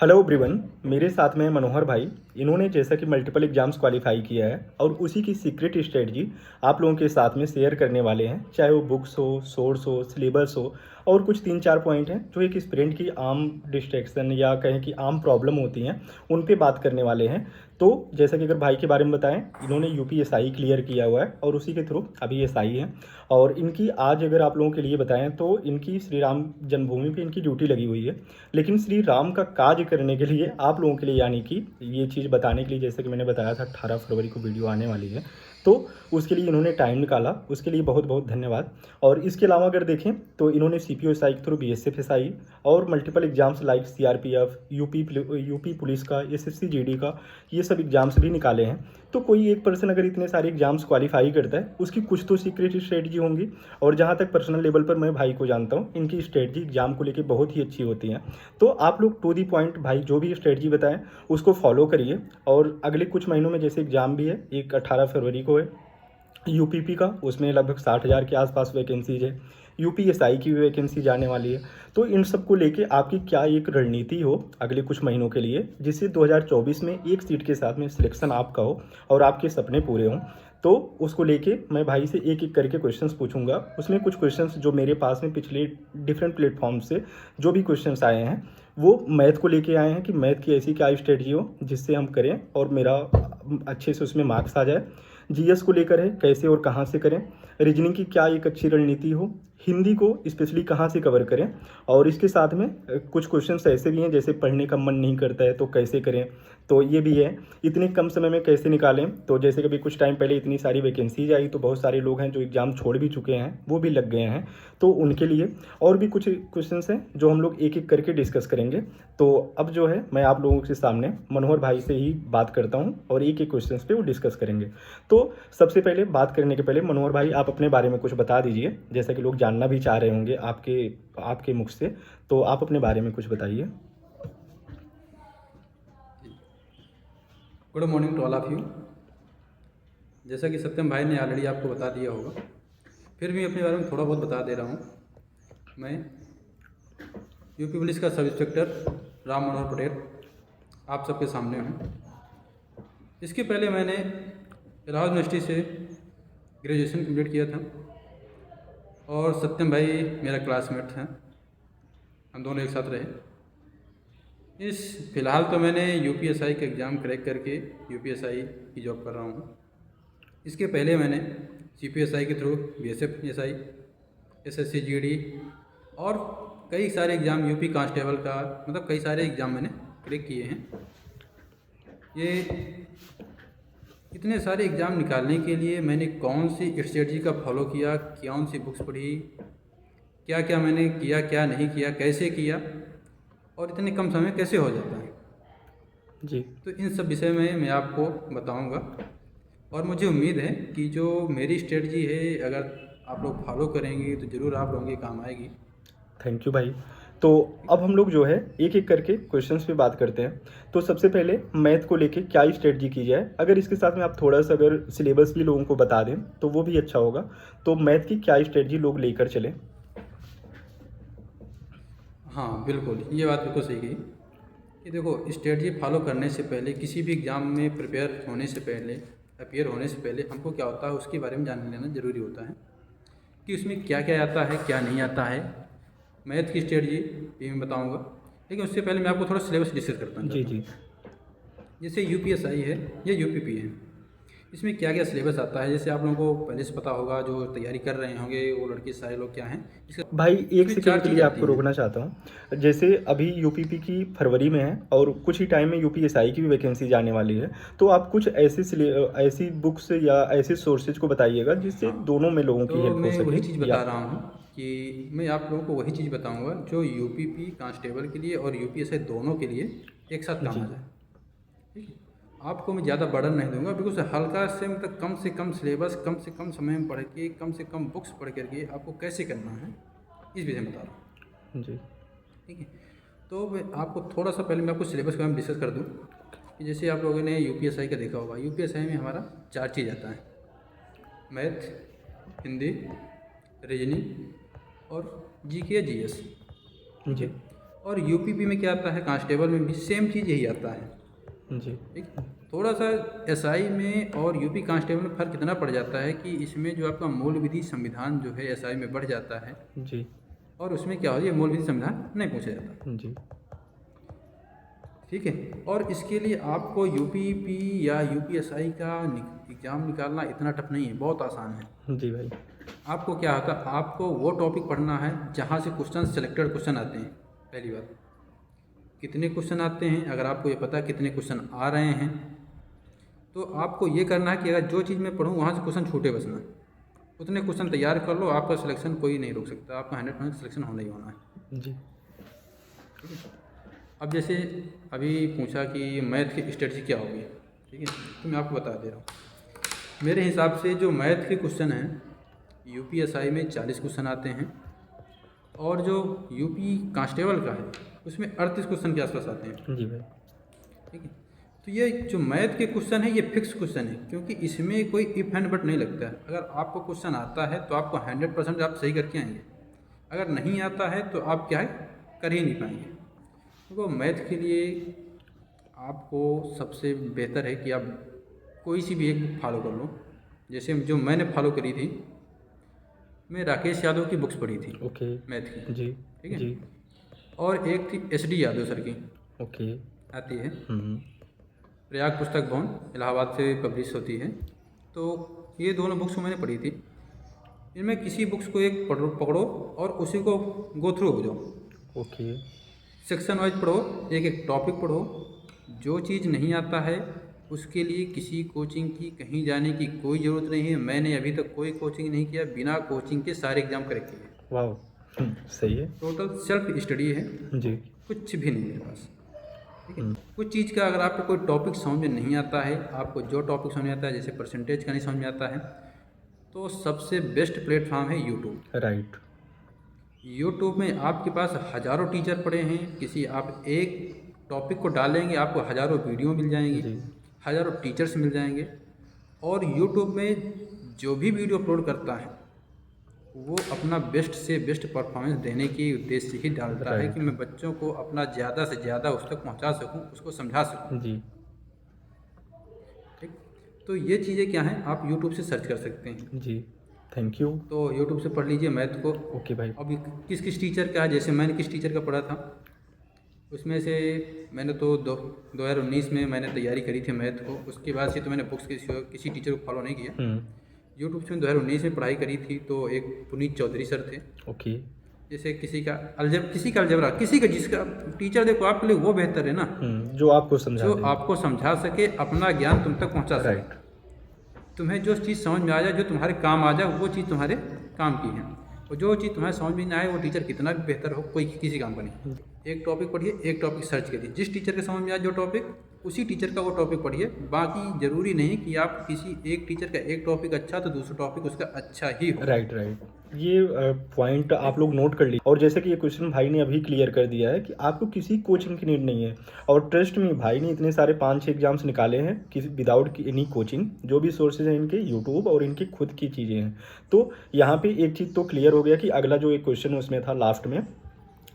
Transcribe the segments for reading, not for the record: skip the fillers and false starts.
Hello everyone. मेरे साथ में है मनोहर भाई। इन्होंने जैसा कि मल्टीपल एग्जाम्स क्वालिफाई किया है और उसी की सीक्रेट स्ट्रेटजी आप लोगों के साथ में शेयर करने वाले हैं, चाहे वो बुक्स हो, सोर्स हो, सिलेबस हो और कुछ 3-4 पॉइंट हैं जो एक स्टूडेंट की आम डिस्ट्रैक्शन या कहें कि आम प्रॉब्लम होती हैं, उन पे बात करने वाले हैं। तो जैसा कि अगर भाई के बारे में बताएं, इन्होंने यूपीएसआई क्लियर किया हुआ है और उसी के थ्रू अभी एसआई है। और इनकी आज अगर आप लोगों के लिए बताएं तो इनकी श्री राम जन्मभूमि पे इनकी ड्यूटी लगी हुई है। लेकिन श्री राम का कार्य करने के लिए आप लोगों के लिए, यानी कि ये चीज़ बताने के लिए, जैसे कि मैंने बताया था 18 फरवरी को वीडियो आने वाली है, तो उसके लिए इन्होंने टाइम निकाला, उसके लिए बहुत बहुत धन्यवाद। और इसके अलावा अगर देखें तो इन्होंने सीपीओएसआई के थ्रू बीएसएफ एसआई और multiple exams like CRPF, UP police का, एसएससी जीडी का, ये सब एग्जाम्स भी निकाले हैं। तो कोई एक पर्सन अगर इतने सारे एग्जाम्स क्वालिफाई करता है, उसकी कुछ तो सीक्रेट स्ट्रेटजी होंगी। और जहाँ तक पर्सनल लेवल पर मैं भाई को जानता हूँ, इनकी स्ट्रेटजी एग्जाम को लेकर बहुत ही अच्छी होती हैं। तो आप लोग टू दी पॉइंट भाई जो भी स्ट्रेटजी बताएं उसको फॉलो करिए। और अगले कुछ महीनों में जैसे एग्जाम भी है, एक 18 फरवरी को है यूपीपी का, उसमें लगभग 60,000 के आसपास वैकेंसीज है। यूपीएसआई की भी वैकेंसी जाने वाली है। तो इन सब को लेके आपकी क्या एक रणनीति हो अगले कुछ महीनों के लिए, जिससे 2024 में एक सीट के साथ में सिलेक्शन आपका हो और आपके सपने पूरे हों। तो उसको लेके मैं भाई से एक एक करके क्वेश्चंस पूछूंगा। उसमें कुछ क्वेश्चंस जो मेरे पास में पिछले डिफरेंट प्लेटफॉर्म से जो भी क्वेश्चंस आए हैं, वो मैथ को लेके आए हैं कि मैथ की ऐसी क्या स्ट्रेटजी हो जिससे हम करें और मेरा अच्छे से उसमें मार्क्स आ जाए। जीएस को लेकर है कैसे और कहाँ से करें। रीजनिंग की क्या एक अच्छी रणनीति हो। हिंदी को स्पेशली कहाँ से कवर करें। और इसके साथ में कुछ क्वेश्चंस ऐसे भी हैं जैसे पढ़ने का मन नहीं करता है तो कैसे करें, तो ये भी है। इतने कम समय में कैसे निकालें, तो जैसे कभी कुछ टाइम पहले इतनी सारी वैकेंसीज आई तो बहुत सारे लोग हैं जो एग्ज़ाम छोड़ भी चुके हैं, वो भी लग गए हैं। तो उनके लिए और भी कुछ क्वेश्चंस हैं जो हम लोग एक एक करके डिस्कस करेंगे। तो अब जो है मैं आप लोगों के सामने मनोहर भाई से ही बात करता हूँ और एक एक क्वेश्चंस पे वो डिस्कस करेंगे। तो सबसे पहले बात करने के पहले मनोहर भाई आप अपने बारे में कुछ बता दीजिए, जैसा कि लोग जानना भी चाह रहे होंगे आपके आपके मुख से। तो आप अपने बारे में कुछ बताइए। Good morning to all of you. जैसा कि सत्यम भाई ने ऑलरेडी आपको बता दिया होगा, फिर भी अपने बारे में थोड़ा बहुत बता दे रहा हूँ। मैं यूपी पुलिस का सब इंस्पेक्टर राम मनोहर पटेल आप सबके सामने हूँ। इसके पहले मैंने इलाहाबाद यूनिवर्सिटी से ग्रेजुएशन कंप्लीट किया था और सत्यम भाई मेरा क्लासमेट हैं, हम दोनों एक साथ रहे। फ़िलहाल तो मैंने यूपीएसआई का एग्ज़ाम क्रैक करके यूपीएसआई की जॉब कर रहा हूँ। इसके पहले मैंने सीपीएसआई के through BSF SI, SSC GD और कई सारे एग्ज़ाम यूपी कांस्टेबल का, मतलब कई सारे एग्ज़ाम मैंने क्रैक किए हैं। ये इतने सारे एग्ज़ाम निकालने के लिए मैंने कौन सी स्ट्रेटजी का फॉलो किया, कौन सी बुक्स पढ़ी, क्या क्या मैंने किया, क्या नहीं किया, कैसे किया और इतने कम समय कैसे हो जाता है, जी तो इन सब विषय में मैं आपको बताऊंगा। और मुझे उम्मीद है कि जो मेरी स्ट्रेटजी है अगर आप लोग फॉलो करेंगे तो ज़रूर आप लोगों के काम आएगी। थैंक यू भाई। तो अब हम लोग जो है एक एक करके क्वेश्चंस पे बात करते हैं। तो सबसे पहले मैथ को लेके क्या स्ट्रेटजी की जाए, अगर इसके साथ में आप थोड़ा सा अगर सिलेबस भी लोगों को बता दें तो वो भी अच्छा होगा। तो मैथ की क्या स्ट्रेटजी लोग लेकर चलें। हाँ बिल्कुल, ये बात बिल्कुल सही कही कि देखो, स्ट्रेटजी फॉलो करने से पहले, किसी भी एग्ज़ाम में प्रिपेयर होने से पहले, अपियर होने से पहले हमको क्या होता है उसके बारे में जान लेना ज़रूरी होता है कि उसमें क्या क्या आता है, क्या नहीं आता है। मैथ की स्ट्रेटजी भी मैं बताऊंगा, लेकिन उससे पहले मैं आपको थोड़ा सिलेबस डिस्कस करना जी चाहता जी। हूँ। जैसे यूपीएसआई है या यूपीपी है, इसमें क्या क्या सिलेबस आता है, जैसे आप लोगों को पहले से पता होगा, जो तैयारी कर रहे होंगे वो लड़के सारे लोग क्या हैं इसका। भाई एक इसमें सेकंड चार के लिए चीज़ आती आपको हैं। रोकना चाहता हूँ। जैसे अभी यूपीपी की फरवरी में है और कुछ ही टाइम में यूपीएसआई की भी वैकेंसी जाने वाली है। तो आप कुछ ऐसी बुक्स या ऐसे सोर्सेज को बताइएगा जिससे हाँ, दोनों में लोगों की तो हेल्प हो मैं वही सके। चीज़ या बता रहा हूँ कि मैं आप लोगों को वही चीज़ बताऊँगा जो यूपीपी कांस्टेबल के लिए और यूपीएसआई दोनों के लिए एक साथ काम जी आ जाए। ठीक है, आपको मैं ज़्यादा बर्डन नहीं दूंगा, बिकॉज हल्का से मतलब कम से कम सिलेबस, कम से कम समय में पढ़ के, कम से कम बुक्स पढ़ करके आपको कैसे करना है इस विषय में बता रहा हूँ। जी ठीक है, तो मैं आपको थोड़ा सा पहले मैं आपको सिलेबस के बारे में डिस्कस कर दूँ कि जैसे आप लोगों ने यूपीएसआई का देखा होगा, यूपीएसआई में हमारा चार चीज़ आता है: मैथ, हिंदी, रीजनिंग और जीके जीएस। ठीक जी। है, और यूपीपी में क्या आता है, कांस्टेबल में भी सेम चीज़ यही आता है। जी ठीक, थोड़ा सा एसआई में और यूपी कांस्टेबल में फ़र्क इतना पड़ जाता है कि इसमें जो आपका मूल विधि संविधान जो है एसआई में बढ़ जाता है, जी और उसमें क्या हो जाए, मूल विधि संविधान नहीं पूछा जाता। जी ठीक है, और इसके लिए आपको यूपीपी या यूपीएसआई का एग्ज़ाम निकालना इतना टफ नहीं है, बहुत आसान है। जी भाई। आपको क्या होता है, आपको वो टॉपिक पढ़ना है जहाँ से क्वेश्चन सेलेक्टेड क्वेश्चन आते हैं। पहली बात, कितने क्वेश्चन आते हैं, अगर आपको ये पता है कितने क्वेश्चन आ रहे हैं, तो आपको ये करना है कि अगर जो चीज़ मैं पढ़ूँ वहाँ से क्वेश्चन छूटे बसना, उतने क्वेश्चन तैयार कर लो, आपका सिलेक्शन कोई नहीं रोक सकता, आपका 100% सिलेक्शन होना ही होना है। जी ठीक है, अब जैसे अभी पूछा कि मैथ की स्ट्रेटजी क्या होगी, ठीक है, तो मैं आपको बता दे रहा हूँ। मेरे हिसाब से जो मैथ के क्वेश्चन हैं यूपीएसआई में 40 क्वेश्चन आते हैं, और जो यूपी कांस्टेबल का है उसमें 38 क्वेश्चन के आसपास आते हैं। जी भाई। ठीक है, तो ये जो मैथ के क्वेश्चन है ये फिक्स क्वेश्चन है, क्योंकि इसमें कोई इफ एंड बट नहीं लगता है। अगर आपको क्वेश्चन आता है तो आपको 100% आप सही करके आएंगे, अगर नहीं आता है तो आप क्या है, कर ही नहीं पाएंगे। तो मैथ के लिए आपको सबसे बेहतर है कि आप कोई सी भी एक बुक फॉलो कर लो। जैसे जो मैंने फॉलो करी थी, मैं राकेश यादव की बुक्स पढ़ी थी ओके। मैथ की। जी ठीक है, जी और एक थी SD यादव सर की ओके। आती है, हम्म। प्रयाग पुस्तक भवन, इलाहाबाद से पब्लिश होती है। तो ये दोनों बुक्स मैंने पढ़ी थी। इनमें किसी बुक्स को एक पकड़ो और उसी को गो थ्रू हो जाओ, ओके। सेक्शन वाइज पढ़ो, एक एक टॉपिक पढ़ो। जो चीज़ नहीं आता है उसके लिए किसी कोचिंग की कहीं जाने की कोई ज़रूरत नहीं है। मैंने अभी तक कोई कोचिंग नहीं किया, बिना कोचिंग के सारे एग्ज़ाम करेक्ट किए। वाह। सही है। टोटल सेल्फ स्टडी है, जी। कुछ भी नहीं मेरे पास। ठीक है, कुछ चीज़ का अगर आपको कोई टॉपिक समझ में नहीं आता है, आपको जो टॉपिक समझ में आता है, जैसे परसेंटेज का नहीं समझ में आता है, तो सबसे बेस्ट प्लेटफॉर्म है यूट्यूब। राइट। यूट्यूब में आपके पास हज़ारों टीचर पड़े हैं, किसी आप एक टॉपिक को डालेंगे आपको हज़ारों वीडियो मिल जाएंगी, जी हज़ारों टीचर्स मिल जाएंगे। और यूट्यूब में जो भी वीडियो अपलोड करता है वो अपना बेस्ट से बेस्ट परफॉर्मेंस देने के उद्देश्य से ही डालता है कि मैं बच्चों को अपना ज़्यादा से ज़्यादा उस तक पहुंचा सकूं, उसको समझा सकूं। जी ठीक, तो ये चीज़ें क्या हैं, आप यूट्यूब से सर्च कर सकते हैं। जी। Thank you. तो यूट्यूब से पढ़ लीजिए मैथ को। ओके भाई। अभी किस किस टीचर का है, जैसे मैंने किस टीचर का पढ़ा था, उसमें से मैंने तो 2019 में मैंने तैयारी करी थी मैथ को। उसके बाद से तो मैंने बुक्स किसी टीचर को फॉलो नहीं किया। यूट्यूब से 2019 में पढ़ाई करी थी, तो एक पुनीत चौधरी सर थे। ओके। जैसे किसी का अलजेब्रा, किसी का जिसका टीचर देखो आपके लिए वो बेहतर है ना, जो आपको समझा जो दे। आपको समझा सके, अपना ज्ञान तुम तक पहुंचा सके। राइट। तुम्हें जो चीज़ समझ में आ जाए, जो तुम्हारे काम आ जाए, वो चीज़ तुम्हारे काम की है। और जो चीज़ तुम्हारे समझ में ना आए, वो टीचर कितना भी बेहतर हो, कोई किसी काम का नहीं। एक टॉपिक पढ़िए, एक टॉपिक सर्च करिए, जिस टीचर के समझ में आए जो टॉपिक, उसी टीचर का वो टॉपिक पढ़िए। बाकी ज़रूरी नहीं कि आप किसी एक टीचर का एक टॉपिक अच्छा तो दूसरा टॉपिक उसका अच्छा ही हो। Right right. ये पॉइंट आप लोग नोट कर लीजिए। और जैसे कि ये क्वेश्चन भाई ने अभी क्लियर कर दिया है कि आपको किसी कोचिंग की नीड नहीं है। और ट्रस्ट में भाई ने इतने सारे 5-6 एग्जाम्स निकाले हैं किसी विदाउट एनी कोचिंग। जो भी सोर्सेज हैं इनके यूट्यूब और इनकी खुद की चीज़ें हैं। तो यहाँ पे एक चीज़ तो क्लियर हो गया कि अगला जो एक क्वेश्चन उसमें था लास्ट में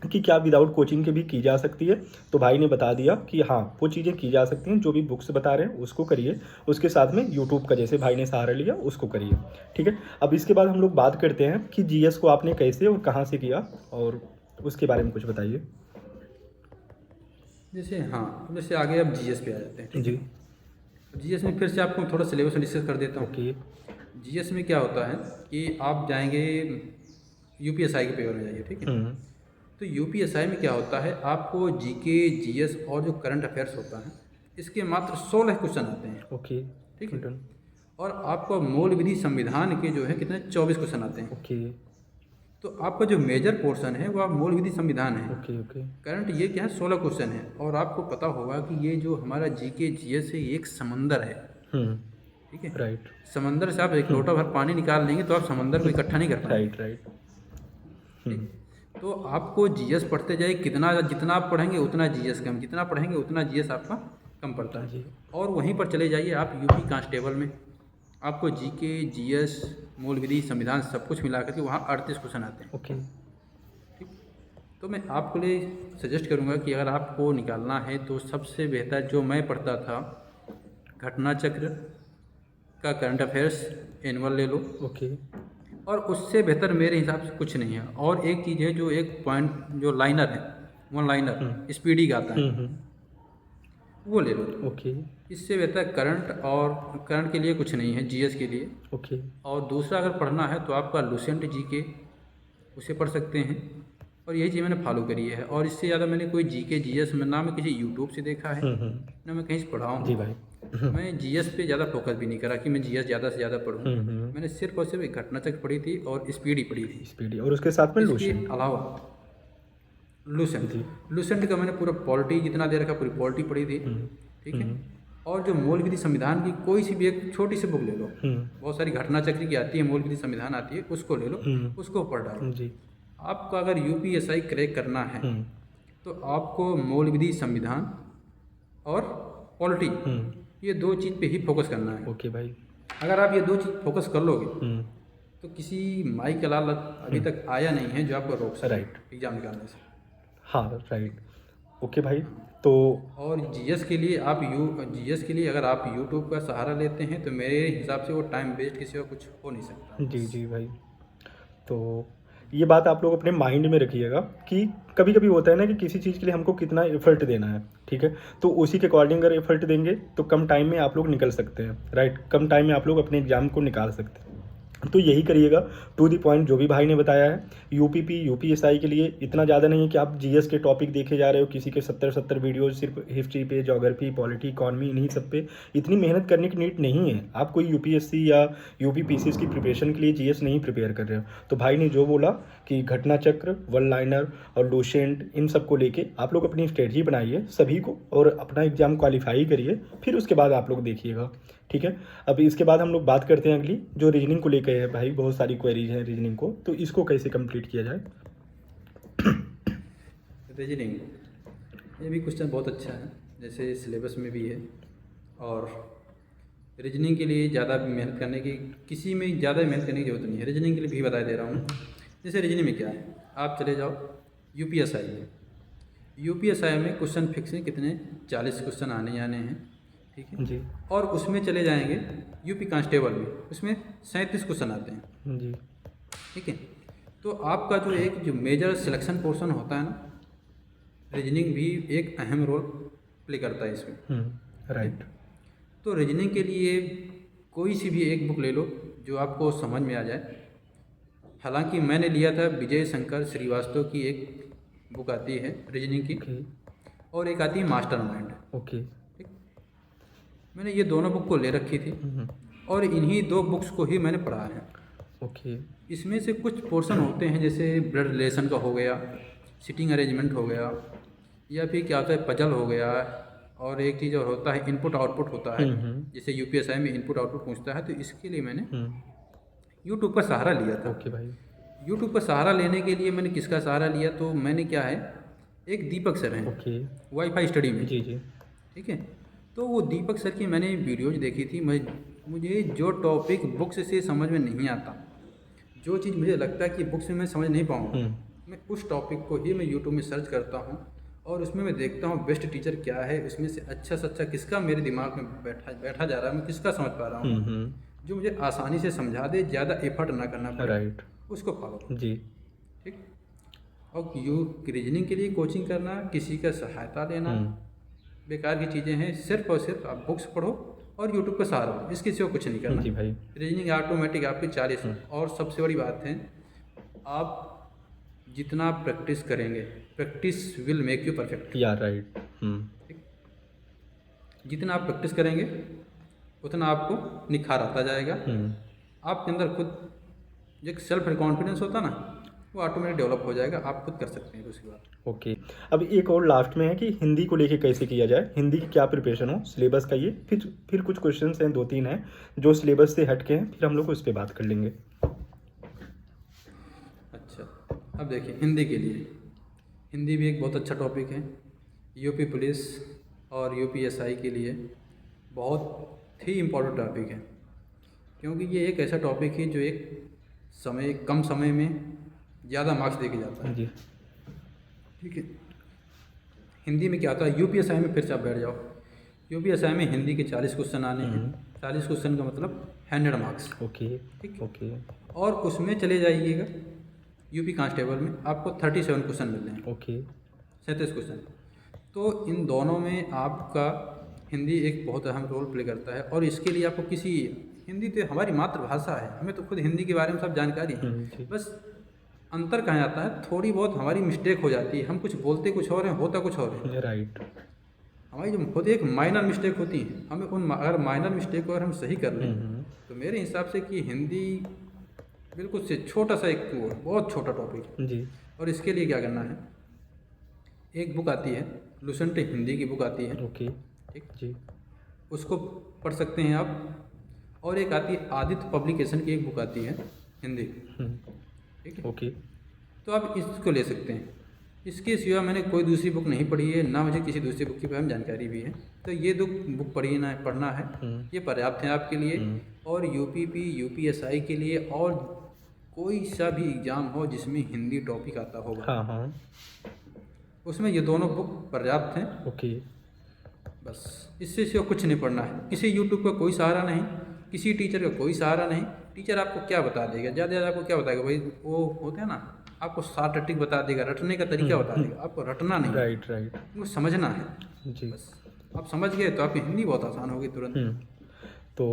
कि क्या विदाउट कोचिंग के भी की जा सकती है, तो भाई ने बता दिया कि हाँ वो चीज़ें की जा सकती हैं। जो भी बुक्स बता रहे हैं उसको करिए, उसके साथ में यूट्यूब का जैसे भाई ने सहारा लिया उसको करिए। ठीक है, अब इसके बाद हम लोग बात करते हैं कि जीएस को आपने कैसे और कहाँ से किया, और उसके बारे में कुछ बताइए। जैसे हाँ, जैसे आगे अब जीएस पे आ जाते हैं। जी। जीएस में फिर से आपको थोड़ा सिलेबस डिस्कस कर देता हूँ। ओके। जीएस में क्या होता है कि आप जाएंगे यूपीएसआई के पेपर में जाइए, ठीक है। तो यूपीएसआई में क्या होता है, आपको जीके, जीएस और जो करंट अफेयर्स होता है, इसके मात्र 16 क्वेश्चन आते हैं। ओके। ठीक है, और आपको मूल विधि संविधान के जो है कितने 24 क्वेश्चन आते हैं। ओके। तो आपका जो मेजर पोर्शन है वो आप मूल विधि संविधान है। ओके। ओके। करंट ये क्या है, 16 क्वेश्चन है। और आपको पता होगा कि ये जो हमारा जीके जीएस है ये एक समंदर है। ठीक है, राइट। समंदर से आप एक लोटा भर पानी निकाल लेंगे तो आप समंदर को इकट्ठा नहीं कर पाएंगे। Right right. तो आपको जीएस पढ़ते जाइए, जितना आप पढ़ेंगे उतना जीएस कम, जितना पढ़ेंगे उतना जीएस आपका कम पड़ता है। और वहीं पर चले जाइए आप यूपी कांस्टेबल में, आपको जीके, जीएस, मूल विधि, संविधान सब कुछ मिला करके वहाँ 38 क्वेश्चन आते हैं। ओके। ठीक, तो मैं आपको लिए सजेस्ट करूँगा कि अगर आपको निकालना है तो सबसे बेहतर जो मैं पढ़ता था, घटना चक्र का करंट अफेयर्स एनुअल ले लो, ओके। और उससे बेहतर मेरे हिसाब से कुछ नहीं है। और एक चीज़ है, जो एक पॉइंट जो लाइनर है, वन लाइनर स्पीडी का आता है, वो ले लो। ओके। इससे बेहतर करंट, और करंट के लिए कुछ नहीं है, जीएस के लिए। ओके। और दूसरा अगर पढ़ना है तो आपका लुसेंट जीके, उसे पढ़ सकते हैं। और यही चीज़ मैंने फॉलो करी है। और इससे ज़्यादा मैंने कोई जीके जीएस में ना मैं किसी यूट्यूब से देखा है, ना मैं कहीं से पढ़ा हूँ। जी भाई। मैं जीएस पे ज़्यादा फोकस भी नहीं करा कि मैं जीएस ज़्यादा से ज़्यादा पढ़ूँ। मैंने सिर्फ और सिर्फ एक घटना चक्र पढ़ी थी और स्पीड ही पढ़ी थी। स्पीडी और उसके साथ में इसके लूशन। अलावा लुसेंट का मैंने पूरा पॉलिटी जितना दे रखा, पूरी पॉलिटी पढ़ी थी। ठीक है। और जो मूल विधि संविधान की कोई सी भी एक छोटी सी बुक ले लो, बहुत सारी घटना चक्र की आती है, मूल विधि संविधान आती है, उसको ले लो, उसको पढ़ डालो। जी। आपका अगर यूपीएसआई क्रैक करना है तो आपको मूल विधि संविधान और पॉलिटी, ये दो चीज़ पे ही फोकस करना है। ओके भाई। अगर आप ये दो चीज़ फोकस कर लोगे तो किसी माई का लाल अभी तक आया नहीं है जो आपको रोक सके राइट। एग्जाम निकालने से। हाँ राइट। ओके भाई। तो और जीएस के लिए जीएस के लिए अगर आप यूट्यूब का सहारा लेते हैं तो मेरे हिसाब से वो टाइम वेस्ट किसी और कुछ हो नहीं सकता। जी जी भाई। तो ये बात आप लोग अपने माइंड में रखिएगा कि कभी कभी होता है ना कि किसी चीज़ के लिए हमको कितना एफर्ट देना है, ठीक है। तो उसी के अकॉर्डिंग अगर एफर्ट देंगे तो कम टाइम में आप लोग निकल सकते हैं, राइट। कम टाइम में आप लोग अपने एग्जाम को निकाल सकते हैं। तो यही करिएगा, टू दी पॉइंट जो भी भाई ने बताया है। यूपीपी यूपीएसआई के लिए इतना ज़्यादा नहीं है कि आप जीएस के टॉपिक देखे जा रहे हो, किसी के 70 वीडियो सिर्फ हिस्ट्री पे, ज्योग्राफी, पॉलिटी, इकॉनमी, इन्हीं सब पे। इतनी मेहनत करने की नीड नहीं है। आप कोई यूपीएससी या यूपीपीसीएस की प्रिपरेशन के लिए जीएस नहीं प्रिपेयर कर रहे हो। तो भाई ने जो बोला कि घटना चक्र, वन लाइनर और लूसेंट, इन सब को लेके आप लोग अपनी स्ट्रेटजी बनाइए सभी को, और अपना एग्जाम क्वालिफाई करिए, फिर उसके बाद आप लोग देखिएगा, ठीक है। अब इसके बाद हम लोग बात करते हैं अगली, जो रीजनिंग को लेकर है। भाई बहुत सारी क्वेरीज हैं रीजनिंग को, तो इसको कैसे कंप्लीट किया जाए। रीजनिंग, ये भी क्वेश्चन बहुत अच्छा है, जैसे सिलेबस में भी है। और रीजनिंग के लिए ज़्यादा मेहनत करने की, किसी में ज़्यादा मेहनत करने की जरूरत नहीं है। रीजनिंग के लिए भी बता दे रहा हूँ। जैसे रीजनिंग में क्या है, आप चले जाओ यूपीएसआई में। यूपीएसआई में क्वेश्चन फिक्स है, कितने 40 क्वेश्चन आने हैं, ठीक है जी और उसमें चले जाएंगे यूपी कांस्टेबल में, उसमें 37 क्वेश्चन आते हैं, जी। ठीक है। तो आपका जो एक जो मेजर सिलेक्शन पोर्शन होता है ना, रीजनिंग भी एक अहम रोल प्ले करता है इसमें, राइट। तो रीजनिंग के लिए कोई सी भी एक बुक ले लो जो आपको समझ में आ जाए। हालांकि मैंने लिया था विजय शंकर श्रीवास्तव की एक बुक आती है रीजनिंग की, ओके। और एक आती है मास्टर माइंड। ओके। मैंने ये दोनों बुक को ले रखी थी और इन्हीं दो बुक्स को ही मैंने पढ़ा है। ओके। इसमें से कुछ पोर्शन होते हैं, जैसे ब्लड रिलेशन का हो गया, सिटिंग अरेंजमेंट हो गया, या फिर क्या होता है पजल हो गया, और एक चीज़ और होता है इनपुट आउटपुट होता है। जैसे यूपीएसआई में इनपुट आउटपुट पूछता है, तो इसके लिए मैंने यूट्यूब का सहारा लिया था। ओके भाई। यूट्यूब का सहारा लेने के लिए मैंने किसका सहारा लिया, तो मैंने क्या है, एक दीपक सर हैं ओके। वाईफाई स्टडी में, जी जी। ठीक है। तो वो दीपक सर की मैंने वीडियोज देखी थी। मुझे जो टॉपिक बुक्स से समझ में नहीं आता, जो चीज़ मुझे लगता है कि बुक्स में मैं समझ नहीं पाऊँगा, मैं उस टॉपिक को ही मैं यूट्यूब में सर्च करता हूँ और उसमें मैं देखता हूँ बेस्ट टीचर क्या है, उसमें से अच्छा से अच्छा किसका मेरे दिमाग में बैठा जा रहा है, मैं किसका समझ पा रहा हूँ, जो मुझे आसानी से समझा दे, ज़्यादा एफर्ट ना करना पड़े, राइट। उसको फॉलो करो, जी। ठीक। और रीजनिंग के लिए कोचिंग करना, किसी का सहायता लेना, बेकार की चीज़ें हैं। सिर्फ और सिर्फ आप बुक्स पढ़ो और यूट्यूब का सहारा लो, इसके सिवा कुछ नहीं करना। जी भाई। रीजनिंग ऑटोमेटिक आपकी 40। और सबसे बड़ी बात है, आप जितना प्रैक्टिस करेंगे, practice will make you perfect. या राइट। ठीक, जितना आप प्रैक्टिस करेंगे उतना आपको निखार आता जाएगा। आपके अंदर खुद एक सेल्फ कॉन्फिडेंस होता ना, वो ऑटोमेटिक डेवलप हो जाएगा, आप खुद कर सकते हैं उसके बाद। ओके। अब एक और लास्ट में है कि हिंदी को लेके कैसे किया जाए, हिंदी की क्या प्रिपरेशन हो, सिलेबस का ये, फिर कुछ क्वेश्चंस हैं 2-3 हैं जो सिलेबस से हट के हैं, फिर हम लोग उस पर बात कर लेंगे। अच्छा, अब देखिए हिंदी के लिए, हिंदी भी एक बहुत अच्छा टॉपिक है। यूपी पुलिस और यूपीएसआई के लिए बहुत ही इम्पोर्टेंट टॉपिक है, क्योंकि ये एक ऐसा टॉपिक है जो एक कम समय में ज़्यादा मार्क्स दे के जाता है। जी। ठीक है। हिंदी में क्या होता है, यूपीएसआई में फिर से आप बैठ जाओ, यूपीएसआई में हिंदी के 40 क्वेश्चन आने हैं। 40 क्वेश्चन का मतलब 100 मार्क्स। ओके ठीक। ओके और उसमें चले जाइएगा यूपी कांस्टेबल में, आपको 37 क्वेश्चन मिल रहे हैं, ओके 37 क्वेश्चन। तो इन दोनों में आपका हिंदी एक बहुत अहम रोल प्ले करता है। और इसके लिए आपको किसी, हिंदी तो हमारी मातृभाषा है, हमें तो खुद हिंदी के बारे में सब जानकारी है। जी बस अंतर कहाँ आता है, थोड़ी बहुत हमारी मिस्टेक हो जाती है, हम कुछ बोलते कुछ और हैं, होता कुछ और है। राइट। हमारी जो खुद एक माइनर मिस्टेक होती है, हमें अगर माइनर मिस्टेक को अगर हम सही कर लें तो मेरे हिसाब से कि हिंदी बिल्कुल से छोटा सा एक वो है, बहुत छोटा टॉपिक है। जी और इसके लिए क्या करना है, एक बुक आती है लुसेंट हिंदी की बुक आती है। ओके ठीक। जी उसको पढ़ सकते हैं आप। और एक आती है आदित्य पब्लिकेशन की एक बुक आती है हिंदी। ठीक है। ओके तो आप इसको ले सकते हैं। इसके सिवा मैंने कोई दूसरी बुक नहीं पढ़ी है, ना मुझे किसी दूसरी बुक के बारे में जानकारी भी है। तो ये दो बुक पढ़ना है, ये पर्याप्त है आपके लिए। और यूपीपी यूपीएसआई के लिए, और कोई सा भी एग्ज़ाम हो जिसमें हिंदी टॉपिक आता होगा, हाँ हाँ उसमें ये दोनों बुक पर्याप्त हैं। ओके बस इससे सिवा कुछ नहीं पढ़ना है। किसी यूट्यूब का कोई सहारा नहीं, किसी टीचर का कोई सहारा नहीं। टीचर आपको क्या बता देगा, ज़्यादा ज़्यादा आपको क्या बताएगा भाई, वो होते हैं ना, आपको शार्ट रटिंग बता देगा, रटने का तरीका बता देगा, आपको रटना नहीं है, राइट राइट आपको समझना है। जी बस आप समझ गए तो आपकी हिंदी बहुत आसान होगी तुरंत। तो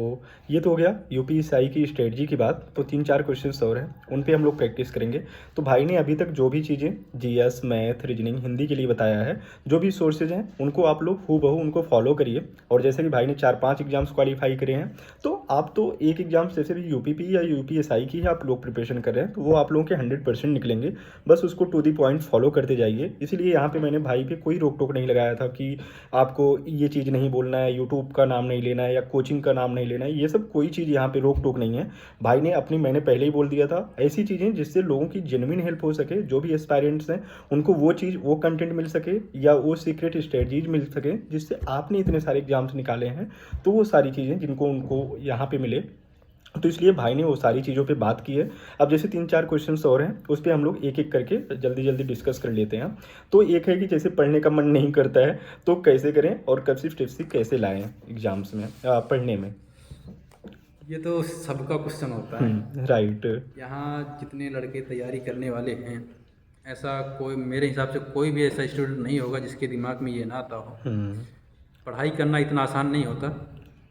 ये तो हो गया यूपीएसआई की स्ट्रेटजी की बात। तो 3-4 क्वेश्चंस और हैं, उन पे हम लोग प्रैक्टिस करेंगे। तो भाई ने अभी तक जो भी चीज़ें जीएस मैथ रीजनिंग हिंदी के लिए बताया है, जो भी सोर्सेज हैं उनको आप लोग हूबहू उनको फॉलो करिए। और जैसे कि भाई ने 4-5 एग्जाम्स क्वालिफाई करे हैं, तो आप तो एक एग्जाम जैसे भी यूपीपी या यूपीएसआई की ही आप लोग प्रिपरेशन कर रहे हैं, तो वो आप लोगों के 100% निकलेंगे। बस उसको टू दी पॉइंट फॉलो करते जाइए। इसीलिए यहाँ पे मैंने भाई पे कोई रोक टोक नहीं लगाया था कि आपको ये चीज़ नहीं बोलना है, यूट्यूब का नाम नहीं लेना है या कोचिंग का नाम नहीं लेना है, ये सब कोई चीज़ यहाँ पे रोक टोक नहीं है। भाई ने अपनी, मैंने पहले ही बोल दिया था, ऐसी चीज़ें जिससे लोगों की जेन्युइन हेल्प हो सके, जो भी एस्पायरेंट्स हैं उनको वो चीज़, वो कंटेंट मिल सके या वो सीक्रेट स्ट्रेटजीज मिल सके जिससे आपने इतने सारे एग्जाम्स निकाले हैं, तो वो सारी चीज़ें जिनको उनको यहाँ पे मिले। तो इसलिए भाई ने वो सारी चीज़ों पे बात की है। अब जैसे 3-4 क्वेश्चंस और हैं, उस पर हम लोग एक एक करके जल्दी जल्दी डिस्कस कर लेते हैं। तो एक है कि जैसे पढ़ने का मन नहीं करता है तो कैसे करें, और कर्सिव टिप्स कैसे लाएं एग्जाम्स में पढ़ने में। ये तो सबका क्वेश्चन होता है। राइट। यहाँ जितने लड़के तैयारी करने वाले हैं, ऐसा कोई, मेरे हिसाब से कोई भी ऐसा स्टूडेंट नहीं होगा जिसके दिमाग में ये ना आता हो। पढ़ाई करना इतना आसान नहीं होता,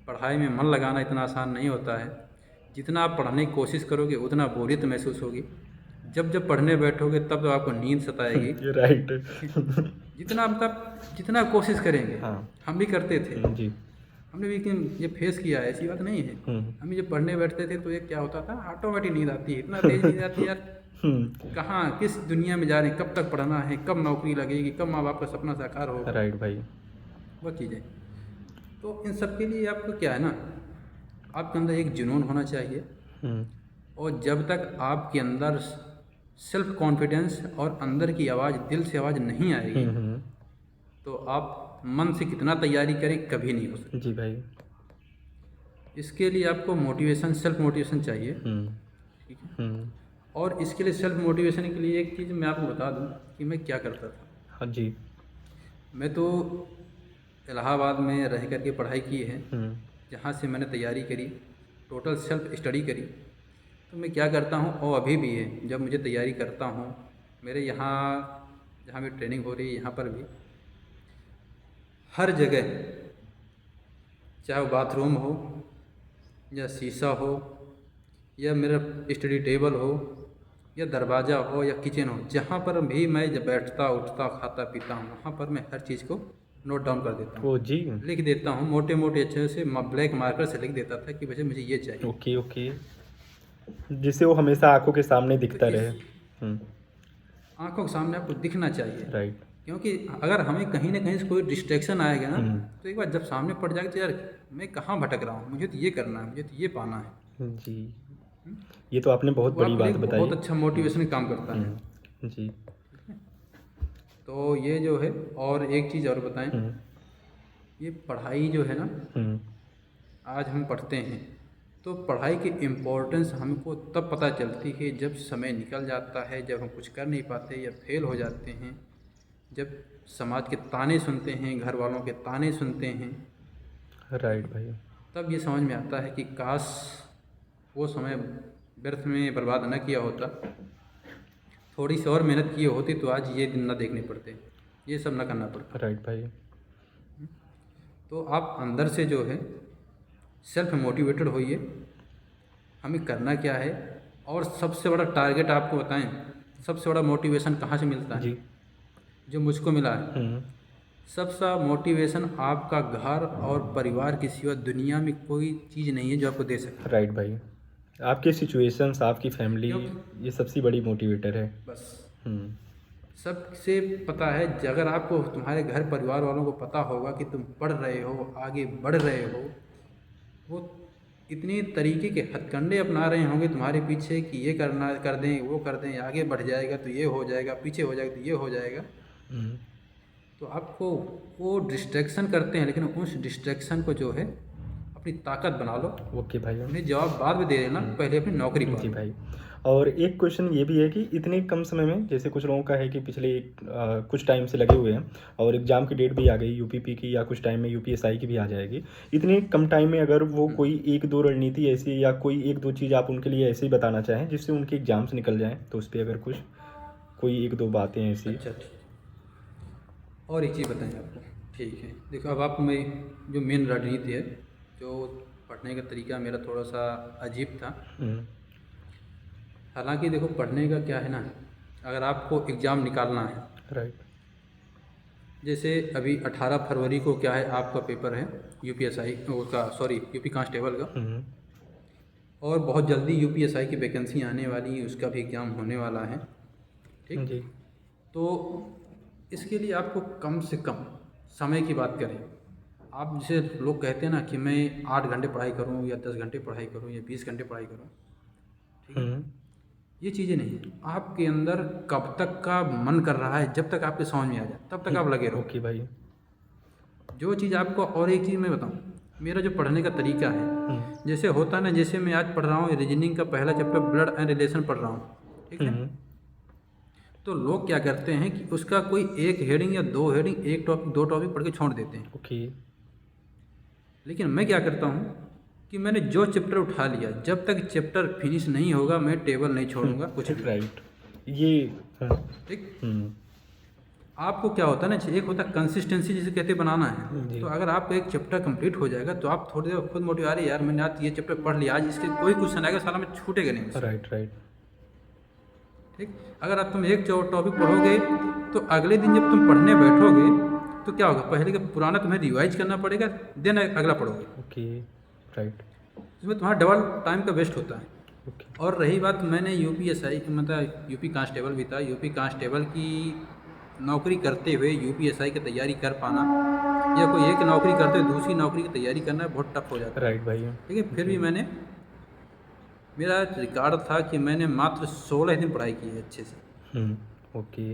पढ़ाई में मन लगाना इतना आसान नहीं होता है। जितना आप पढ़ने की कोशिश करोगे उतना बोरियत महसूस होगी। जब जब पढ़ने बैठोगे तब तो आपको नींद सताएगी। राइट। जितना मतलब जितना कोशिश करेंगे, हाँ हम भी करते थे, जी। हमने भी ये फेस किया है, ऐसी बात नहीं है। हम भी जब पढ़ने बैठते थे तो ये क्या होता था, ऑटोमेटिक नींद आती है, इतना तेज नींद आती है यार, कहाँ किस दुनिया में जा रहे हैं, कब तक पढ़ना है, कब नौकरी लगेगी, कब माँ बाप का सपना साकार होगा। राइट भाई। वह चीज़ें, तो इन सब के लिए आपको क्या है ना, आपके अंदर एक जुनून होना चाहिए। और जब तक आपके अंदर सेल्फ कॉन्फिडेंस और अंदर की आवाज़, दिल से आवाज़ नहीं आएगी, तो आप मन से कितना तैयारी करें कभी नहीं हो सकता। जी भाई। इसके लिए आपको मोटिवेशन, सेल्फ मोटिवेशन चाहिए। ठीक है। और इसके लिए सेल्फ मोटिवेशन के लिए एक चीज़ मैं आपको बता दूं कि मैं क्या करता था। हाँ जी। मैं तो इलाहाबाद में रह करके पढ़ाई की है, जहाँ से मैंने तैयारी करी, टोटल सेल्फ स्टडी करी। तो मैं क्या करता हूँ, और अभी भी है, जब मुझे तैयारी करता हूँ, मेरे यहाँ जहाँ मेरी ट्रेनिंग हो रही है यहाँ पर भी हर जगह, चाहे वो बाथरूम हो या शीशा हो या मेरा स्टडी टेबल हो या दरवाज़ा हो या किचन हो, जहाँ पर भी मैं जब बैठता उठता खाता पीता हूँ, वहाँ पर मैं हर चीज़ को नोट डाउन कर देता हूँ। ओ जी। लिख देता हूँ मोटे मोटे अच्छे से, ब्लैक मार्कर से लिख देता था कि वैसे मुझे ये चाहिए। ओके ओके, जिससे वो हमेशा आंखों के सामने दिखता तो रहे। आंखों के सामने आपको दिखना चाहिए। राइट। क्योंकि अगर हमें कहीं ना कहीं से कोई डिस्ट्रैक्शन आएगा ना, तो एक बार जब सामने पड़ जाएगा तो यार मैं कहाँ भटक रहा हूँ, मुझे तो ये करना है, मुझे तो ये पाना है जी, ये तो आपने बहुत तो बड़ी आपके बात लिए बताई। बहुत अच्छा मोटिवेशन काम करता है। जी। तो ये जो है, और एक चीज़ और बताएं, ये पढ़ाई जो है ना, आज हम पढ़ते हैं तो पढ़ाई की इम्पोर्टेंस हमको तब पता चलती है जब समय निकल जाता है, जब हम कुछ कर नहीं पाते या फेल हो जाते हैं, जब समाज के ताने सुनते हैं, घर वालों के ताने सुनते हैं, राइट भाई। तब ये समझ में आता है कि काश वो समय व्यर्थ में बर्बाद न किया होता, थोड़ी सी और मेहनत की होती तो आज ये दिन न देखने पड़ते, ये सब न करना पड़ता। राइट भाई। तो आप अंदर से जो है सेल्फ मोटिवेटेड होइए, हमें करना क्या है। और सबसे बड़ा टारगेट आपको बताएं, सबसे बड़ा मोटिवेशन कहाँ से मिलता है? जी। जो मुझको मिला है, सबसे मोटिवेशन आपका घर और परिवार के सिवा दुनिया में कोई चीज़ नहीं है जो आपको दे सके। राइट भाई। आपके सिचुएशंस, आपकी फैमिली, क्योंकि ये सबसे बड़ी मोटिवेटर है। बस हम्म। सबसे पता है, अगर आपको तुम्हारे घर परिवार वालों को पता होगा कि तुम पढ़ रहे हो, आगे बढ़ रहे हो, वो इतने तरीके के हथकंडे अपना रहे होंगे तुम्हारे पीछे कि ये करना कर दें, वो कर दें, आगे बढ़ जाएगा तो ये हो जाएगा, पीछे हो जाएगा तो ये हो जाएगा। हम्म। तो आपको वो डिस्ट्रैक्शन करते हैं, लेकिन उस डिस्ट्रैक्शन को जो है अपनी ताकत बना लो। ओके भाई। उन्हें जवाब बाद में दे देना, पहले अपनी नौकरी जी पालो। भाई। और एक क्वेश्चन ये भी है कि इतने कम समय में, जैसे कुछ लोगों का है कि पिछले कुछ टाइम से लगे हुए हैं और एग्ज़ाम की डेट भी आ गई यूपीपी की, या कुछ टाइम में यूपीएसआई की भी आ जाएगी। इतने कम टाइम में अगर वो कोई एक दो रणनीति ऐसी या कोई एक दो चीज़ आप उनके लिए ऐसे ही बताना चाहें जिससे उनके एग्ज़ाम्स निकल जाएं, तो उस पर अगर कुछ कोई एक दो बातें ऐसी। अच्छा ठीक, और एक चीज़ बताएं आपको। ठीक है, देखो अब आप में जो मेन रणनीति है, जो पढ़ने का तरीका मेरा थोड़ा सा अजीब था। हम्म। हालांकि देखो पढ़ने का क्या है ना, अगर आपको एग्ज़ाम निकालना है, राइट। जैसे अभी 18 फरवरी को क्या है आपका पेपर है यूपीएसआई का, सॉरी यूपी कांस्टेबल का, हम्म। और बहुत जल्दी यूपीएसआई की वैकेंसी आने वाली है, उसका भी एग्ज़ाम होने वाला है। ठीक, जी। तो इसके लिए आपको कम से कम समय की बात करें, आप जैसे लोग कहते हैं ना कि मैं 8 घंटे पढ़ाई करूं या 10 घंटे पढ़ाई करूं या 20 घंटे पढ़ाई करूं, ठीक है, हम्म। ये चीज़ें नहीं। आपके अंदर कब तक का मन कर रहा है, जब तक आपके समझ में आ जाए तब तक आप लगे रहो। ओके भाई। जो चीज़ आपको, और एक चीज़ मैं बताऊं, मेरा जो पढ़ने का तरीका है, जैसे होता है ना, जैसे मैं आज पढ़ रहा हूँ रीजनिंग का पहला चैप्टर ब्लड एंड रिलेशन पढ़ रहा हूँ, ठीक है। तो लोग क्या करते हैं कि उसका कोई एक हेडिंग या दो हेडिंग, एक टॉपिक दो टॉपिक पढ़ के छोड़ देते हैं। ओके। लेकिन मैं क्या करता हूँ कि मैंने जो चैप्टर उठा लिया, जब तक चैप्टर फिनिश नहीं होगा मैं टेबल नहीं छोड़ूंगा कुछ भी। राइट। ये ठीक, हम्म। आपको क्या होता है ना, एक होता है कंसिस्टेंसी जिसे कहते हैं बनाना जी। है। तो अगर आपका एक चैप्टर कंप्लीट हो जाएगा तो आप थोड़ी देर खुद मोटिव, अरे यार मैंने आज ये चैप्टर पढ़ लिया, आज इसके कोई क्वेश्चन आएगा साला में छूटेगा नहीं मुझसे। Right right. ठीक, अगर आप तुम एक टॉपिक पढ़ोगे तो अगले दिन जब तुम पढ़ने बैठोगे तो क्या होगा, पहले का पुराना तुम्हें रिवाइज करना पड़ेगा, देन अगला पढ़ोगे। ओके। राइट। इसमें तुम्हारा डबल टाइम का वेस्ट होता है। ओके। और रही बात, मैंने यूपीएसआई मतलब यूपी कांस्टेबल भी था, यूपी कांस्टेबल की नौकरी करते हुए यूपीएसआई की तैयारी कर पाना, या कोई एक नौकरी करते हुए दूसरी नौकरी की तैयारी करना बहुत टफ हो जाता है। राइट भाई। ठीक है, फिर भी मैंने, मेरा रिकॉर्ड था कि मैंने मात्र 16 दिन पढ़ाई की है अच्छे से। ओके।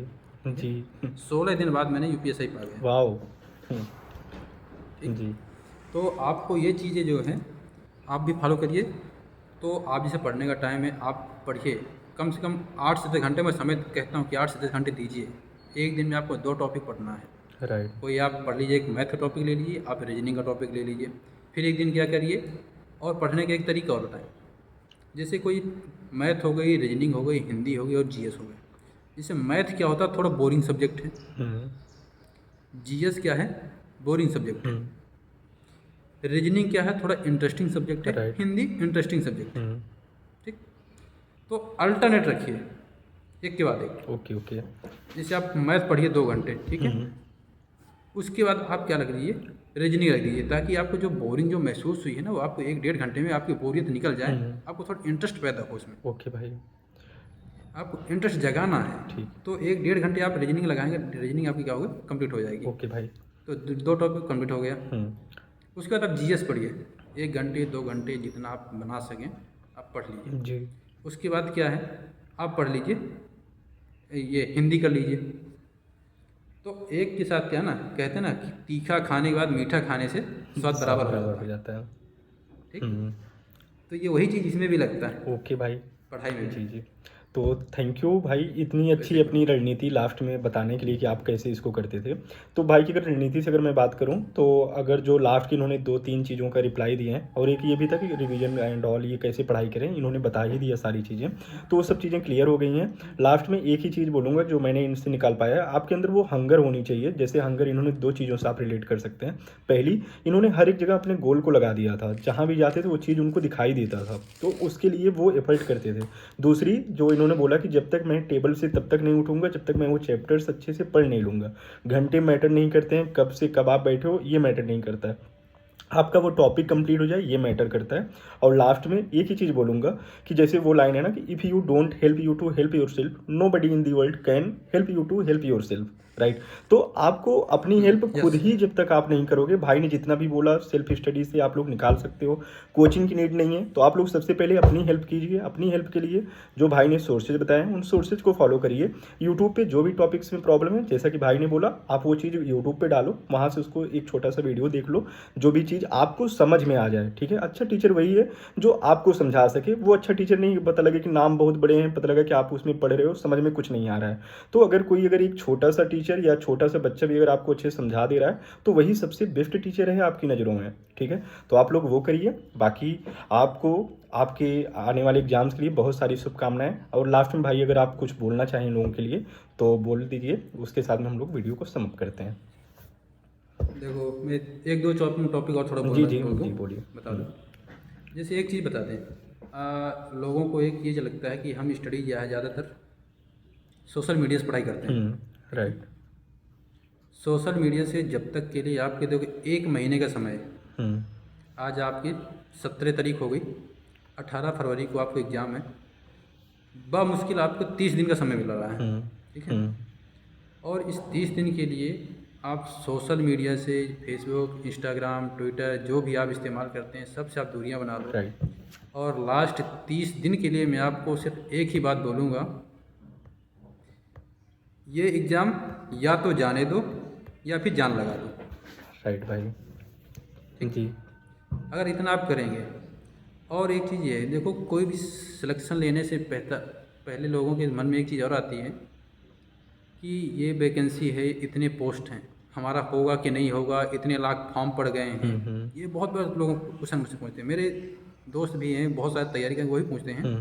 जी। 16 दिन बाद मैंने यूपीएसआई पा गया। वाओ। ठीक, जी। तो आपको ये चीज़ें जो हैं आप भी फॉलो करिए। तो आप जैसे पढ़ने का टाइम है, आप पढ़िए कम से कम 8 से 10 घंटे, मैं समय कहता हूँ कि 8 से 10 घंटे दीजिए। एक दिन में आपको 2 टॉपिक पढ़ना है। राइट। कोई आप पढ़ लीजिए, एक मैथ का टॉपिक ले लीजिए, आप रीजनिंग का टॉपिक ले लीजिए। फिर एक दिन क्या करिए, और पढ़ने का एक तरीका और बताएं। जैसे कोई मैथ हो गई, रीजनिंग हो गई, हिंदी हो गई और जीएस हो गई। जैसे मैथ क्या होता है, थोड़ा बोरिंग सब्जेक्ट है। जीएस क्या है, बोरिंग सब्जेक्ट है। रीजनिंग क्या है, थोड़ा इंटरेस्टिंग सब्जेक्ट है। Right. हिंदी इंटरेस्टिंग सब्जेक्ट है। ठीक, तो अल्टरनेट रखिए एक के बाद एक। Okay okay. जैसे आप मैथ पढ़िए 2 घंटे, ठीक है, उसके बाद आप क्या लग लीजिए, रीजनिंग लग लीजिए, ताकि आपको जो बोरिंग जो महसूस हुई है ना, वो आपको 1-1.5 घंटे में आपकी बोरियत निकल जाए, आपको थोड़ा इंटरेस्ट पैदा हो उसमें। ओके भाई। आपको इंटरेस्ट जगाना है, ठीक। तो 1-1.5 घंटे आप रीजनिंग लगाएंगे, रीजनिंग आपकी क्या होगी, कंप्लीट हो जाएगी। ओके भाई। तो 2 टॉपिक कंप्लीट हो गया। उसके बाद आप जीएस पढ़िए, 1 घंटे 2 घंटे जितना आप बना सकें आप पढ़ लीजिए। जी। उसके बाद क्या है, आप पढ़ लीजिए, ये हिंदी कर लीजिए। तो एक के साथ क्या ना, कहते हैं ना कि तीखा खाने के बाद मीठा खाने से स्वाद बराबर हो जाता है। ठीक, तो ये वही चीज़ इसमें भी लगता है। ओके भाई। पढ़ाई में जी जी। तो थैंक यू भाई इतनी अच्छी अपनी रणनीति लास्ट में बताने के लिए कि आप कैसे इसको करते थे। तो भाई की अगर रणनीति से अगर मैं बात करूं तो अगर जो लास्ट की इन्होंने 2-3 चीज़ों का रिप्लाई दिए हैं और एक ये भी था कि रिवीजन एंड ऑल ये कैसे पढ़ाई करें, इन्होंने बता ही दिया सारी चीज़ें, तो वो सब चीज़ें क्लियर हो गई हैं। लास्ट में एक ही चीज़ बोलूँगा जो मैंने इनसे निकाल पाया है, आपके अंदर वो हंगर होनी चाहिए। जैसे हंगर इन्होंने 2 चीज़ों से आप रिलेट कर सकते हैं। पहली, इन्होंने हर एक जगह अपने गोल को लगा दिया था, जहाँ भी जाते थे वो चीज़ उनको दिखाई देता था, तो उसके लिए वो एफर्ट करते थे। दूसरी जो इन्होंने बोला कि जब तक मैं टेबल से तब तक नहीं उठूंगा जब तक मैं वो चैप्टर्स अच्छे से पढ़ नहीं लूँगा। घंटे मैटर नहीं करते हैं, कब से कब आप बैठे हो ये मैटर नहीं करता है, आपका वो टॉपिक कंप्लीट हो जाए ये मैटर करता है। और लास्ट में एक ही चीज़ बोलूँगा कि जैसे वो लाइन है ना कि if you don't help you to help yourself, nobody in the world can help you to help yourself, right. तो आपको अपनी हेल्प खुद यस। ही जब तक आप नहीं करोगे, भाई ने जितना भी बोला सेल्फ स्टडी से आप लोग निकाल सकते हो, कोचिंग की नीड नहीं है, तो आप लोग सबसे पहले अपनी हेल्प कीजिए। अपनी हेल्प के लिए जो भाई ने सोर्सेज बताए हैं उन सोर्सेज को फॉलो करिए। यूट्यूब पे जो भी टॉपिक्स में प्रॉब्लम है, जैसा कि भाई ने बोला, आप वो चीज़ यूट्यूब पे डालो, वहाँ से उसको एक छोटा सा वीडियो देख लो, जो भी चीज़ आपको समझ में आ जाए, ठीक है। अच्छा टीचर वही है जो आपको समझा सके, वो अच्छा टीचर नहीं पता लगे कि नाम बहुत बड़े हैं, पता लगा कि आप उसमें पढ़ रहे हो समझ में कुछ नहीं आ रहा है। तो अगर एक छोटा सा टीचर या छोटा सा बच्चा भी अगर आपको अच्छे से समझा दे रहा है तो वही सबसे बेस्ट टीचर है आपकी नज़रों में, ठीक है। तो आप लोग वो करिए। बाकी आपको आपके आने वाले एग्जाम्स के लिए बहुत सारी शुभकामनाएं। और लास्ट में भाई अगर आप कुछ बोलना चाहें लोगों के लिए तो बोल दीजिए, उसके साथ में हम लोग वीडियो को समाप्त करते हैं। देखो मैं एक दो टॉपिक और थोड़ा जी बोलना जी बोल दूँ, जी बोलिए। बता दूँ। जैसे एक चीज़ बता दें, लोगों को एक चीज़ लगता है कि हम स्टडी जो है ज़्यादातर सोशल मीडिया से पढ़ाई करते हैं। राइट। सोशल मीडिया से जब तक के लिए आपके देखो 1 महीने का समय है। हम्म आज आपकी 17 तारीख हो गई, 18 फरवरी को आपको एग्ज़ाम है। मुश्किल आपको 30 दिन का समय मिल रहा है, हम्म ठीक है। हम्म और इस 30 दिन के लिए आप सोशल मीडिया से, फेसबुक, इंस्टाग्राम, ट्विटर जो भी आप इस्तेमाल करते हैं सबसे आप दूरियां बना लो। राइट। और लास्ट 30 दिन के लिए मैं आपको सिर्फ एक ही बात बोलूँगा, ये एग्ज़ाम या तो जाने दो या फिर जान लगा दो। राइट भाई। जी। अगर इतना आप करेंगे। और एक चीज़ ये है, देखो कोई भी सिलेक्शन लेने से पहले लोगों के मन में एक चीज़ और आती है कि ये वैकेंसी है, इतने पोस्ट हैं, हमारा होगा कि नहीं होगा, इतने लाख फॉर्म पड़ गए हैं। ये बहुत बार लोगों को क्वेश्चन मुझसे पूछते हैं, मेरे दोस्त भी हैं बहुत सारी तैयारी करके वही पूछते हैं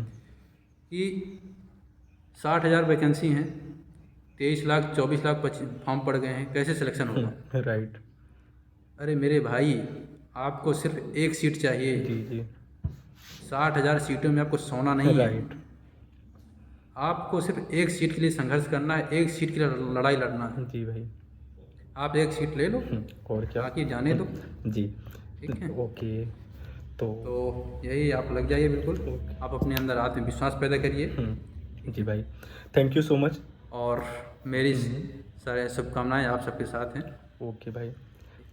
कि 60,000 वैकेंसी हैं, 23 लाख 24 लाख फॉर्म पड़ गए हैं, कैसे सिलेक्शन होगा। राइट। अरे मेरे भाई, आपको सिर्फ एक सीट चाहिए। जी जी। 60,000 सीटों में आपको सोना नहीं है। राइट। आपको सिर्फ एक सीट के लिए संघर्ष करना है, एक सीट के लिए लड़ाई लड़ना है। जी भाई। आप एक सीट ले लो, और क्या। बाकी जाने दो। जी। ठीक है। ओके। तो यही आप लग जाइए बिल्कुल। आप अपने अंदर आत्मविश्वास पैदा करिए। जी भाई, थैंक यू सो मच। और मेरी सारे शुभकामनाएं आप सबके साथ हैं। ओके भाई,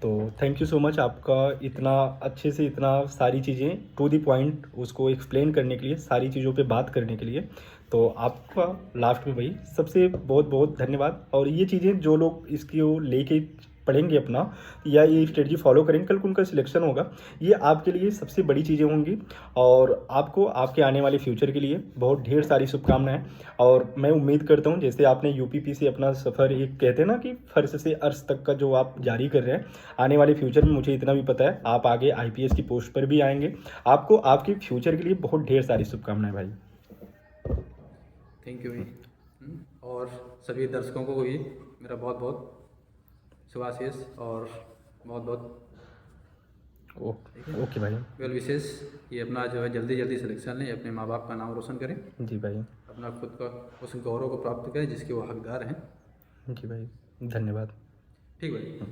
तो थैंक यू सो मच आपका इतना अच्छे से इतना सारी चीज़ें टू द पॉइंट उसको एक्सप्लेन करने के लिए, सारी चीज़ों पे बात करने के लिए। तो आपका लास्ट में भाई सबसे बहुत बहुत धन्यवाद। और ये चीज़ें जो लोग इसको लेके पढ़ेंगे अपना या ये स्ट्रेटजी फॉलो करेंगे, कल को उनका सिलेक्शन होगा, ये आपके लिए सबसे बड़ी चीज़ें होंगी। और आपको आपके आने वाले फ्यूचर के लिए बहुत ढेर सारी शुभकामनाएं। और मैं उम्मीद करता हूं जैसे आपने यूपीपी से अपना सफ़र, एक कहते हैं ना कि फर्श से अर्श तक का जो आप जारी कर रहे हैं, आने वाले फ्यूचर में मुझे इतना भी पता है आप आगे आईपीएस की पोस्ट पर भी आएंगे। आपको आपके फ्यूचर के लिए बहुत ढेर सारी शुभकामनाएं भाई। थैंक यू भाई। और सभी दर्शकों को भी मेरा बहुत बहुत शुभाशीष और बहुत बहुत ओके भाई। वेल विशेष कि अपना जो है जल्दी जल्दी सिलेक्शन लें, अपने माँ बाप का नाम रोशन करें, जी भाई। अपना खुद का उस गौरव को प्राप्त करें जिसके वो हकदार हैं। जी भाई, धन्यवाद। ठीक भाई।